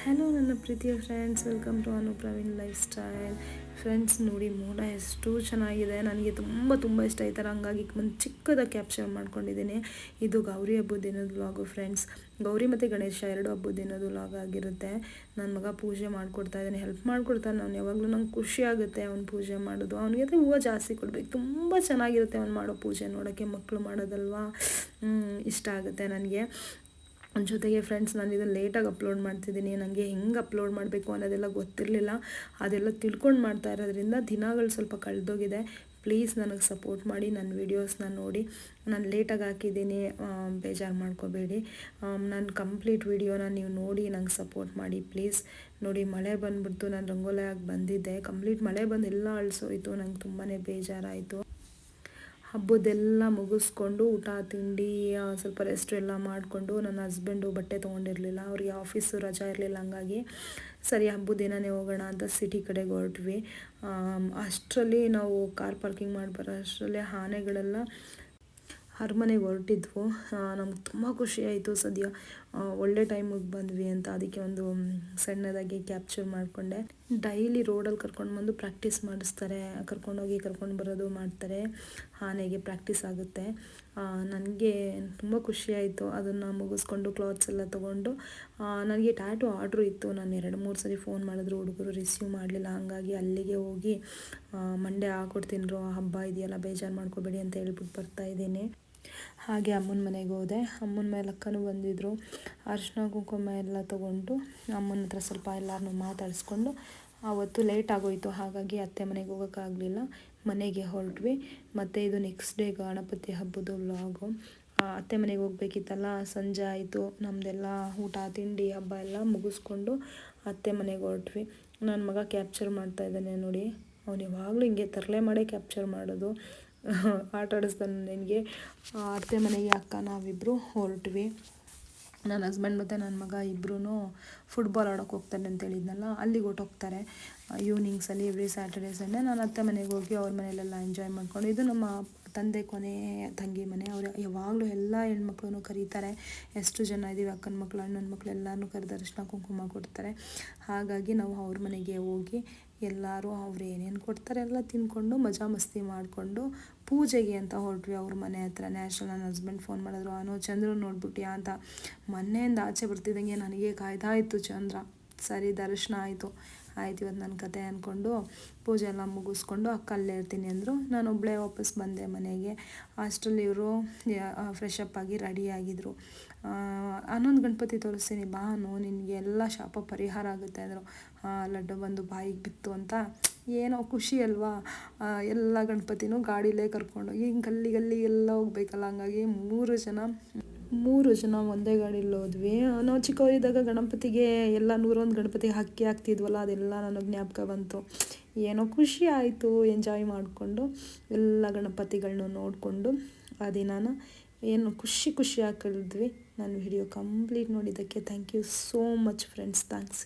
Hello ನನ್ನ ಪ್ರೀತಿಯ friends, welcome to Anu Praveen lifestyle. Friends ನೋಡಿ, ಮೋಡ ಎಷ್ಟು ಚೆನ್ನಾಗಿದೆ. ನನಗೆ ತುಂಬ ಇಷ್ಟ ಈ ಥರ. ಹಂಗಾಗಿ ಒಂದು ಚಿಕ್ಕದಾಗಿ ಕ್ಯಾಪ್ಚರ್ ಮಾಡ್ಕೊಂಡಿದ್ದೀನಿ. ಇದು ಗೌರಿ ಹಬ್ಬದ ದಿನದ ವ್ಲಾಗು ಫ್ರೆಂಡ್ಸ್. ಗೌರಿ ಮತ್ತು ಗಣೇಶ ಎರಡು ಹಬ್ಬದ ದಿನದ ವ್ಲಾಗ್ ಆಗಿರುತ್ತೆ. ನನ್ನ ಮಗ ಪೂಜೆ ಮಾಡಿಕೊಡ್ತಾ ಇದ್ದಾನೆ, ಹೆಲ್ಪ್ ಮಾಡಿಕೊಡ್ತಾನೆ. ಅವ್ನು ಯಾವಾಗಲೂ ನಂಗೆ ಖುಷಿ ಆಗುತ್ತೆ ಅವ್ನು ಪೂಜೆ ಮಾಡೋದು. ಅವನಿಗೆ ಹೂವು ಜಾಸ್ತಿ ಕೊಡಬೇಕು. ತುಂಬ ಚೆನ್ನಾಗಿರುತ್ತೆ ಅವ್ನು ಮಾಡೋ ಪೂಜೆ ನೋಡೋಕ್ಕೆ. ಮಕ್ಕಳು ಮಾಡೋದಲ್ವಾ, ಇಷ್ಟ ಆಗುತ್ತೆ ನನಗೆ. ಜೊತೆಗೆ ಫ್ರೆಂಡ್ಸ್, ನಾನು ಇದನ್ನು ಲೇಟಾಗಿ ಅಪ್ಲೋಡ್ ಮಾಡ್ತಿದ್ದೀನಿ. ನನಗೆ ಹೆಂಗೆ ಅಪ್ಲೋಡ್ ಮಾಡಬೇಕು ಅನ್ನೋದೆಲ್ಲ ಗೊತ್ತಿರಲಿಲ್ಲ. ಅದೆಲ್ಲ ತಿಳ್ಕೊಂಡು ಮಾಡ್ತಾ ಇರೋದ್ರಿಂದ ದಿನಗಳು ಸ್ವಲ್ಪ ಕಳೆದೋಗಿದೆ. ಪ್ಲೀಸ್ ನನಗೆ ಸಪೋರ್ಟ್ ಮಾಡಿ, ನನ್ನ ವೀಡಿಯೋಸ್ನ ನೋಡಿ. ನಾನು ಲೇಟಾಗಿ ಹಾಕಿದ್ದೀನಿ, ಬೇಜಾರು ಮಾಡ್ಕೋಬೇಡಿ. ನಾನು ಕಂಪ್ಲೀಟ್ ವೀಡಿಯೋನ ನೀವು ನೋಡಿ ನಂಗೆ ಸಪೋರ್ಟ್ ಮಾಡಿ ಪ್ಲೀಸ್. ನೋಡಿ, ಮಳೆ ಬಂದುಬಿಡ್ತು. ನಾನು ರಂಗೋಲಿ ಆಗಿ ಬಂದಿದ್ದೆ, ಕಂಪ್ಲೀಟ್ ಮಳೆ ಬಂದು ಎಲ್ಲ ಅಳಿಸೋಯ್ತು. ನಂಗೆ ತುಂಬಾ ಬೇಜಾರಾಯಿತು. ಹಬ್ಬದೆಲ್ಲ ಮುಗಿಸ್ಕೊಂಡು ಊಟ ತಿಂಡಿ ಸ್ವಲ್ಪ ರೆಸ್ಟ್ ಎಲ್ಲ ಮಾಡಿಕೊಂಡು, ನನ್ನ ಹಸ್ಬೆಂಡು ಬಟ್ಟೆ ತೊಗೊಂಡಿರಲಿಲ್ಲ, ಅವ್ರಿಗೆ ಆಫೀಸು ರಜಾ ಇರಲಿಲ್ಲ. ಹಂಗಾಗಿ ಸರಿ ಹಬ್ಬದ ದಿನವೇ ಹೋಗೋಣ ಅಂತ ಸಿಟಿ ಕಡೆಗೆ ಹೊರಟ್ವಿ. ಅಷ್ಟರಲ್ಲಿ ನಾವು ಕಾರ್ ಪಾರ್ಕಿಂಗ್ ಮಾಡಿ ಬರೋ ಅಷ್ಟರಲ್ಲಿ ಆನೆಗಳೆಲ್ಲ ಅರಮನೆಗೆ ಹೊರಟಿದ್ವು. ನಮ್ಗೆ ತುಂಬ ಖುಷಿ ಆಯಿತು. ಸದ್ಯ ಒಳ್ಳೆ ಟೈಮಿಗೆ ಬಂದ್ವಿ ಅಂತ ಅದಕ್ಕೆ ಒಂದು ಸಣ್ಣದಾಗಿ ಕ್ಯಾಪ್ಚರ್ ಮಾಡಿಕೊಂಡೆ. ಡೈಲಿ ರೋಡಲ್ಲಿ ಕರ್ಕೊಂಡು ಬಂದು ಪ್ರಾಕ್ಟೀಸ್ ಮಾಡಿಸ್ತಾರೆ, ಕರ್ಕೊಂಡೋಗಿ ಕರ್ಕೊಂಡು ಬರೋದು ಮಾಡ್ತಾರೆ. ಆನೆಗೆ ಪ್ರಾಕ್ಟೀಸ್ ಆಗುತ್ತೆ. ನನಗೆ ತುಂಬ ಖುಷಿಯಾಯಿತು. ಅದನ್ನು ಮುಗಿಸ್ಕೊಂಡು ಕ್ಲಾತ್ಸ್ ಎಲ್ಲ ತೊಗೊಂಡು, ನನಗೆ ಟ್ಯಾಟು ಆರ್ಡ್ರು ಇತ್ತು. ನಾನು 2-3 ಸರಿ ಫೋನ್ ಮಾಡಿದ್ರು, ಹುಡುಗರು ರಿಸೀವ್ ಮಾಡಲಿಲ್ಲ. ಹಂಗಾಗಿ ಅಲ್ಲಿಗೆ ಹೋಗಿ ಮಂಡೆ ಹಾಕ್ಕೊಡ್ತೀನಿ, ಹಬ್ಬ ಇದೆಯಲ್ಲ ಬೇಜಾರು ಮಾಡ್ಕೋಬೇಡಿ ಅಂತ ಹೇಳ್ಬಿಟ್ಟು ಬರ್ತಾಯಿದ್ದೀನಿ. ಹಾಗೆ ಅಮ್ಮನ ಮನೆಗೆ ಹೋದೆ. ಅಮ್ಮನ ಮೇಲೆ ಅಕ್ಕನೂ ಬಂದಿದ್ದರು. ಅರಿಶಿನ ಕುಂಕುಮ ಎಲ್ಲ ತೊಗೊಂಡು ಅಮ್ಮನ ಹತ್ರ ಸ್ವಲ್ಪ ಎಲ್ಲರನ್ನೂ ಮಾತಾಡಿಸ್ಕೊಂಡು, ಆವತ್ತು ಲೇಟ್ ಆಗೋಯಿತು. ಹಾಗಾಗಿ ಅತ್ತೆ ಮನೆಗೆ ಹೋಗೋಕ್ಕಾಗಲಿಲ್ಲ, ಮನೆಗೆ ಹೊರಟ್ವಿ. ಮತ್ತು ಇದು ನೆಕ್ಸ್ಟ್ ಡೇ ಗಣಪತಿ ಹಬ್ಬದ ವ್ಲಾಗು. ಅತ್ತೆ ಮನೆಗೆ ಹೋಗ್ಬೇಕಿತ್ತಲ್ಲ, ಸಂಜೆ ಆಯಿತು. ನಮ್ಮದೆಲ್ಲ ಊಟ ತಿಂಡಿ ಹಬ್ಬ ಎಲ್ಲ ಮುಗಿಸ್ಕೊಂಡು ಅತ್ತೆ ಮನೆಗೆ ಹೊರಟ್ವಿ. ನನ್ನ ಮಗ ಕ್ಯಾಪ್ಚರ್ ಮಾಡ್ತಾಯಿದ್ದಾನೆ ನೋಡಿ. ಅವನು ಯಾವಾಗಲೂ ಹಿಂಗೆ ತರಲೆ ಮಾಡೇ ಕ್ಯಾಪ್ಚರ್ ಮಾಡೋದು. ಆಟ ಆಡಿಸ್ತಾನೆ ನನಗೆ. ಅತ್ತೆ ಮನೆಗೆ ಅಕ್ಕ ನಾವಿಬ್ಬರು ಹೊರಟ್ವಿ. ನನ್ನ ಹಸ್ಬೆಂಡ್ ಮತ್ತು ನನ್ನ ಮಗ ಇಬ್ಬರೂ ಫುಟ್ಬಾಲ್ ಆಡೋಕ್ಕೆ ಹೋಗ್ತಾರೆ ಅಂತ ಹೇಳಿದ್ನಲ್ಲ, ಅಲ್ಲಿಗೆ ಹೊರ್ಟೋಗ್ತಾರೆ ಈವ್ನಿಂಗ್ಸಲ್ಲಿ. ಎವ್ರಿ ಸ್ಯಾಟರ್ಡೇ ಸಂಡೇ ನಾನು ಅತ್ತೆ ಮನೆಗೆ ಹೋಗಿ ಅವ್ರ ಮನೆಯಲ್ಲೆಲ್ಲ ಎಂಜಾಯ್ ಮಾಡ್ಕೊಂಡು, ಇದು ನಮ್ಮ ತಂದೆ ಕೊನೆ ತಂಗಿ ಮನೆ. ಅವರು ಯಾವಾಗಲೂ ಎಲ್ಲ ಹೆಣ್ಮಕ್ಳೂ ಕರೀತಾರೆ. ಎಷ್ಟು ಜನ ಇದ್ದೀವಿ, ಅಕ್ಕನ ಮಕ್ಕಳು ಅಣ್ಣನ ಮಕ್ಕಳು ಎಲ್ಲರನ್ನೂ ಕರೆದು ಅರಿಶಿನ ಕುಂಕುಮ ಕೊಡ್ತಾರೆ. ಹಾಗಾಗಿ ನಾವು ಅವ್ರ ಮನೆಗೆ ಹೋಗಿ ಎಲ್ಲರೂ ಅವ್ರು ಏನೇನು ಕೊಡ್ತಾರೆ ಎಲ್ಲ ತಿಂದ್ಕೊಂಡು ಮಜಾ ಮಸ್ತಿ ಮಾಡಿಕೊಂಡು ಪೂಜೆಗೆ ಅಂತ ಹೊರಟ್ವಿ ಅವ್ರ ಮನೆ ಹತ್ರನೇ. ಅಷ್ಟರಲ್ಲಿ ನನ್ನ ಹಸ್ಬೆಂಡ್ ಫೋನ್ ಮಾಡಿದ್ರು, ಚಂದ್ರ ನೋಡ್ಬಿಟ್ಯಾ ಅಂತ. ಮನೆಯಿಂದ ಆಚೆ ಬರ್ತಿದ್ದಂಗೆ ನನಗೆ ಕಾಯ್ತಾ ಇತ್ತು ಚಂದ್ರ. ಸರಿ, ದರ್ಶನ ಆಯಿತು ಇವತ್ತು ನನ್ನ ಕತೆ ಅಂದ್ಕೊಂಡು ಪೂಜೆ ಎಲ್ಲ ಮುಗಿಸ್ಕೊಂಡು ಅಕ್ಕ ಅಲ್ಲೇ ಇರ್ತೀನಿ ಅಂದರು. ನಾನು ಒಬ್ಬಳೇ ವಾಪಸ್ ಬಂದೆ ಮನೆಗೆ. ಅಷ್ಟರಲ್ಲಿ ಇವರು ಫ್ರೆಶ್ ಅಪ್ ಆಗಿ ರೆಡಿಯಾಗಿದ್ದರು. 11 ಗಣಪತಿ ತೋರಿಸ್ತೀನಿ ಬಾನು, ನಿನಗೆ ಎಲ್ಲ ಶಾಪ ಪರಿಹಾರ ಆಗುತ್ತೆ ಅಂದರು. ಲಡ್ಡು ಬಂದು ಬಾಯಿಗೆ ಬಿತ್ತು ಅಂತ ಏನೋ ಖುಷಿ ಅಲ್ವಾ. ಎಲ್ಲ ಗಣಪತಿನೂ ಗಾಡಿಲೇ ಕರ್ಕೊಂಡೋಗಿ ಹಿಂಗೆ ಗಲ್ಲಿ ಎಲ್ಲ ಹೋಗ್ಬೇಕಲ್ಲ. ಹಂಗಾಗಿ 3 ಜನ ಒಂದೇ ಗಾಡೀಲಿ ಹೋದ್ವಿ. ನಾವು ಚಿಕ್ಕವರಿದ್ದಾಗ ಗಣಪತಿಗೆ ಎಲ್ಲ 101 ಗಣಪತಿಗೆ ಹಕ್ಕಿ ಹಾಕ್ತಿದ್ವಲ್ಲ, ಅದೆಲ್ಲ ನನಗೆ ಜ್ಞಾಪಕ ಬಂತು. ಏನೋ ಖುಷಿ ಆಯಿತು. ಎಂಜಾಯ್ ಮಾಡಿಕೊಂಡು ಎಲ್ಲ ಗಣಪತಿಗಳನ್ನೂ ನೋಡಿಕೊಂಡು ಆ ದಿನಾನ ಏನು ಖುಷಿಯಾಗಿ ಕಳೆದ್ವಿ. ನನ್ನ ವಿಡಿಯೋ ಕಂಪ್ಲೀಟ್ ನೋಡಿದ್ದಕ್ಕೆ thank you so much friends. Thanks.